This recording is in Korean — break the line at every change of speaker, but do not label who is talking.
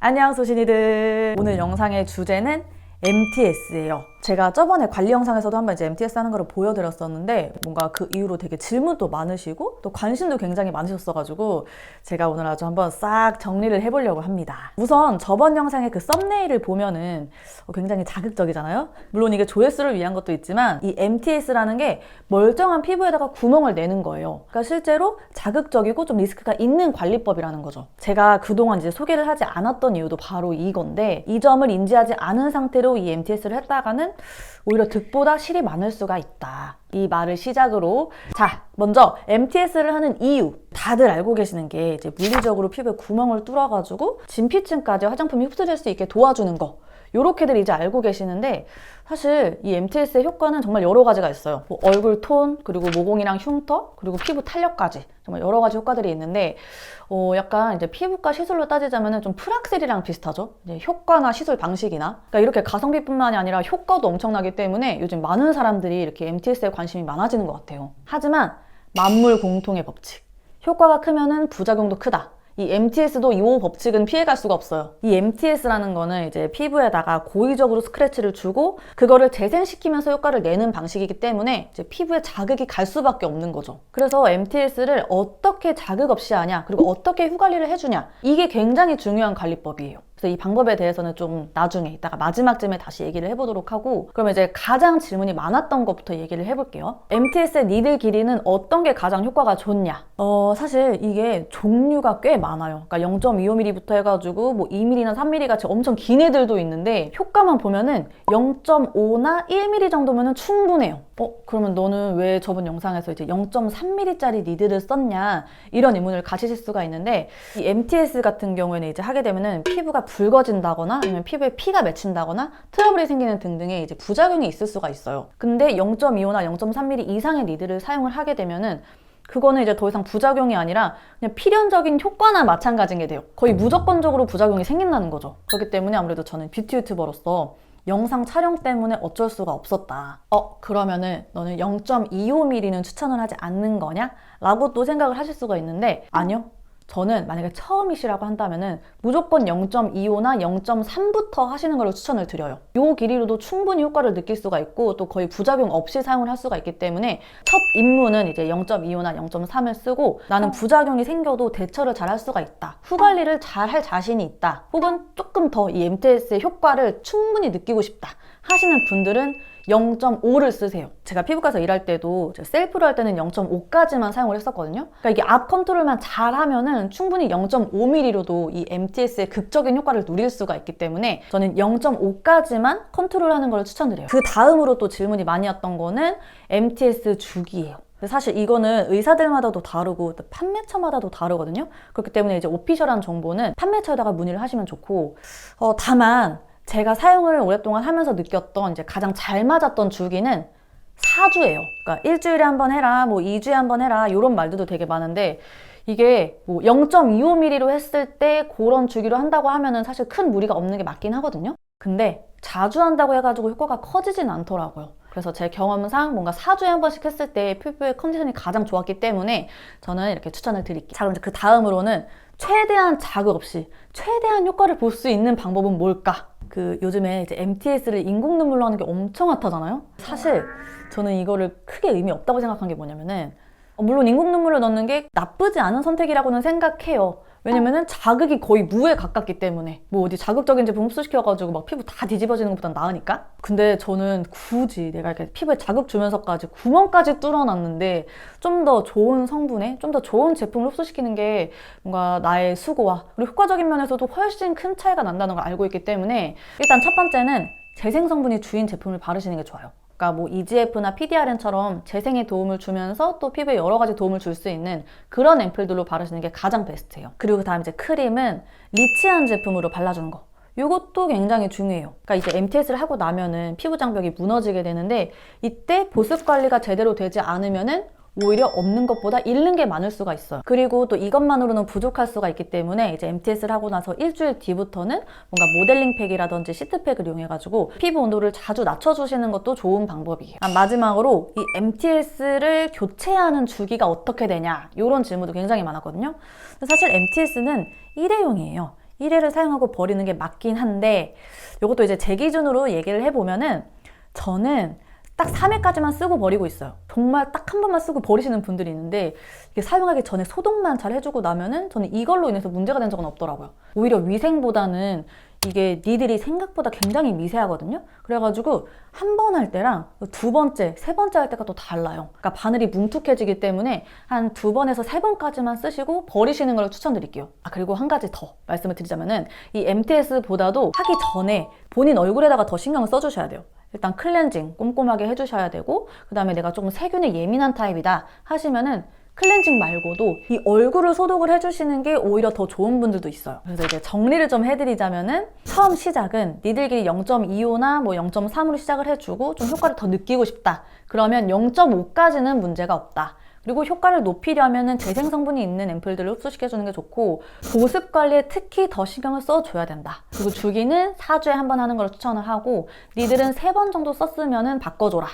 안녕 소신이들. 오늘 영상의 주제는 MTS예요. 제가 저번에 관리 영상에서도 한번 이제 MTS 하는 거를 보여드렸었는데 뭔가 그 이후로 되게 질문도 많으시고 또 관심도 굉장히 많으셨어가지고 제가 오늘 아주 한번 싹 정리를 해보려고 합니다. 우선 저번 영상의 그 썸네일을 보면은 굉장히 자극적이잖아요. 물론 이게 조회수를 위한 것도 있지만 이 MTS라는 게 멀쩡한 피부에다가 구멍을 내는 거예요. 그러니까 실제로 자극적이고 좀 리스크가 있는 관리법이라는 거죠. 제가 그동안 이제 소개를 하지 않았던 이유도 바로 이건데, 이 점을 인지하지 않은 상태로 이 MTS를 했다가는 오히려 득보다 실이 많을 수가 있다. 이 말을 시작으로, 자, 먼저 MTS를 하는 이유. 다들 알고 계시는 게 이제 물리적으로 피부에 구멍을 뚫어가지고 진피층까지 화장품이 흡수될 수 있게 도와주는 거. 요렇게들 이제 알고 계시는데, 사실 이 MTS의 효과는 정말 여러 가지가 있어요. 뭐 얼굴 톤, 그리고 모공이랑 흉터, 그리고 피부 탄력까지 정말 여러 가지 효과들이 있는데, 약간 이제 피부과 시술로 따지자면은 좀 프락셀이랑 비슷하죠. 이제 효과나 시술 방식이나. 그러니까 이렇게 가성비뿐만이 아니라 효과도 엄청나기 때문에 요즘 많은 사람들이 이렇게 MTS에 관심이 많아지는 것 같아요. 하지만 만물 공통의 법칙. 효과가 크면은 부작용도 크다. 이 MTS도 이 법칙은 피해갈 수가 없어요. 이 MTS라는 거는 이제 피부에다가 고의적으로 스크래치를 주고 그거를 재생시키면서 효과를 내는 방식이기 때문에 이제 피부에 자극이 갈 수밖에 없는 거죠. 그래서 MTS를 어떻게 자극 없이 하냐, 그리고 어떻게 후관리를 해주냐, 이게 굉장히 중요한 관리법이에요. 그래서 이 방법에 대해서는 좀 나중에 이따가 마지막쯤에 다시 얘기를 해보도록 하고, 그러면 이제 가장 질문이 많았던 것부터 얘기를 해볼게요. MTS의 니들 길이는 어떤 게 가장 효과가 좋냐? 사실 이게 종류가 꽤 많아요. 그러니까 0.25mm부터 해가지고 뭐 2mm나 3mm 같이 엄청 긴 애들도 있는데, 효과만 보면은 0.5나 1mm 정도면은 충분해요. 그러면 너는 왜 저번 영상에서 이제 0.3mm짜리 니들을 썼냐? 이런 의문을 가지실 수가 있는데, 이 MTS 같은 경우에는 이제 하게 되면은 피부가 붉어진다거나 아니면 피부에 피가 맺힌다거나 트러블이 생기는 등등의 이제 부작용이 있을 수가 있어요. 근데 0.25나 0.3mm 이상의 니들을 사용을 하게 되면은 그거는 이제 더 이상 부작용이 아니라 그냥 필연적인 효과나 마찬가지인 게 돼요. 거의 무조건적으로 부작용이 생긴다는 거죠. 그렇기 때문에 아무래도 저는 뷰티 유튜버로서 영상 촬영 때문에 어쩔 수가 없었다. 그러면은 너는 0.25mm는 추천을 하지 않는 거냐? 라고 또 생각을 하실 수가 있는데, 아니요. 저는 만약에 처음이시라고 한다면은 무조건 0.25나 0.3부터 하시는 걸로 추천을 드려요. 이 길이로도 충분히 효과를 느낄 수가 있고 또 거의 부작용 없이 사용을 할 수가 있기 때문에 첫 입문은 이제 0.25나 0.3을 쓰고, 나는 부작용이 생겨도 대처를 잘 할 수가 있다, 후관리를 잘 할 자신이 있다, 혹은 조금 더 이 MTS의 효과를 충분히 느끼고 싶다 하시는 분들은 0.5를 쓰세요. 제가 피부과에서 일할 때도 셀프로 할 때는 0.5까지만 사용을 했었거든요. 그러니까 이게 앞 컨트롤만 잘 하면은 충분히 0.5mm로도 이 MTS의 극적인 효과를 누릴 수가 있기 때문에 저는 0.5까지만 컨트롤하는 걸 추천드려요. 그 다음으로 또 질문이 많이 왔던 거는 MTS 주기예요. 사실 이거는 의사들마다도 다르고 판매처마다도 다르거든요. 그렇기 때문에 이제 오피셜한 정보는 판매처에다가 문의를 하시면 좋고, 다만 제가 사용을 오랫동안 하면서 느꼈던 이제 가장 잘 맞았던 주기는 4주예요. 그러니까 일주일에 한 번 해라, 뭐 2주에 한 번 해라, 이런 말들도 되게 많은데, 이게 뭐 0.25mm로 했을 때 그런 주기로 한다고 하면은 사실 큰 무리가 없는 게 맞긴 하거든요. 근데 자주 한다고 해가지고 효과가 커지진 않더라고요. 그래서 제 경험상 뭔가 4주에 한 번씩 했을 때 피부의 컨디션이 가장 좋았기 때문에 저는 이렇게 추천을 드릴게요. 자, 그럼 이제 그 다음으로는 최대한 자극 없이 최대한 효과를 볼 수 있는 방법은 뭘까? 요즘에 이제 MTS를 인공 눈물로 하는 게 엄청 핫하잖아요. 사실 저는 이거를 크게 의미 없다고 생각한 게 뭐냐면은, 물론 인공 눈물을 넣는 게 나쁘지 않은 선택이라고는 생각해요. 왜냐면은 자극이 거의 무에 가깝기 때문에, 뭐 어디 자극적인 제품 흡수시켜가지고 막 피부 다 뒤집어지는 것보단 나으니까. 근데 저는 굳이 내가 이렇게 피부에 자극 주면서까지 구멍까지 뚫어놨는데 좀 더 좋은 성분에 좀 더 좋은 제품을 흡수시키는 게 뭔가 나의 수고와 그리고 효과적인 면에서도 훨씬 큰 차이가 난다는 걸 알고 있기 때문에, 일단 첫 번째는 재생 성분이 주인 제품을 바르시는 게 좋아요. 그러니까 뭐 EGF나 PDRN처럼 재생에 도움을 주면서 또 피부에 여러 가지 도움을 줄 수 있는 그런 앰플들로 바르시는 게 가장 베스트예요. 그리고 그다음 이제 크림은 리치한 제품으로 발라주는 거. 이것도 굉장히 중요해요. 그러니까 이제 MTS를 하고 나면은 피부 장벽이 무너지게 되는데, 이때 보습 관리가 제대로 되지 않으면은 오히려 없는 것보다 잃는 게 많을 수가 있어요. 그리고 또 이것만으로는 부족할 수가 있기 때문에 이제 MTS를 하고 나서 일주일 뒤부터는 뭔가 모델링 팩이라든지 시트팩을 이용해가지고 피부 온도를 자주 낮춰주시는 것도 좋은 방법이에요. 마지막으로 이 MTS를 교체하는 주기가 어떻게 되냐, 이런 질문도 굉장히 많았거든요. 사실 MTS는 일회용이에요. 1회를 사용하고 버리는 게 맞긴 한데 이것도 이제 제 기준으로 얘기를 해보면은 저는 딱 3회까지만 쓰고 버리고 있어요. 정말 딱 한 번만 쓰고 버리시는 분들이 있는데 이게 사용하기 전에 소독만 잘 해주고 나면은 저는 이걸로 인해서 문제가 된 적은 없더라고요. 오히려 위생보다는 이게 니들이 생각보다 굉장히 미세하거든요. 그래가지고 한 번 할 때랑 두 번째, 세 번째 할 때가 또 달라요. 그러니까 바늘이 뭉툭해지기 때문에 한 2번에서 3번까지만 쓰시고 버리시는 걸 추천드릴게요. 그리고 한 가지 더 말씀을 드리자면은 이 MTS보다도 하기 전에 본인 얼굴에다가 더 신경을 써주셔야 돼요. 일단 클렌징 꼼꼼하게 해주셔야 되고, 그 다음에 내가 조금 세균에 예민한 타입이다 하시면은 클렌징 말고도 이 얼굴을 소독을 해주시는 게 오히려 더 좋은 분들도 있어요. 그래서 이제 정리를 좀 해드리자면은 처음 시작은 니들끼리 0.25나 뭐 0.3으로 시작을 해주고 좀 효과를 더 느끼고 싶다. 그러면 0.5까지는 문제가 없다. 그리고 효과를 높이려면은 재생 성분이 있는 앰플들을 흡수시켜주는 게 좋고, 보습 관리에 특히 더 신경을 써줘야 된다. 그리고 주기는 4주에 한 번 하는 걸 추천을 하고, 니들은 3번 정도 썼으면은 바꿔줘라.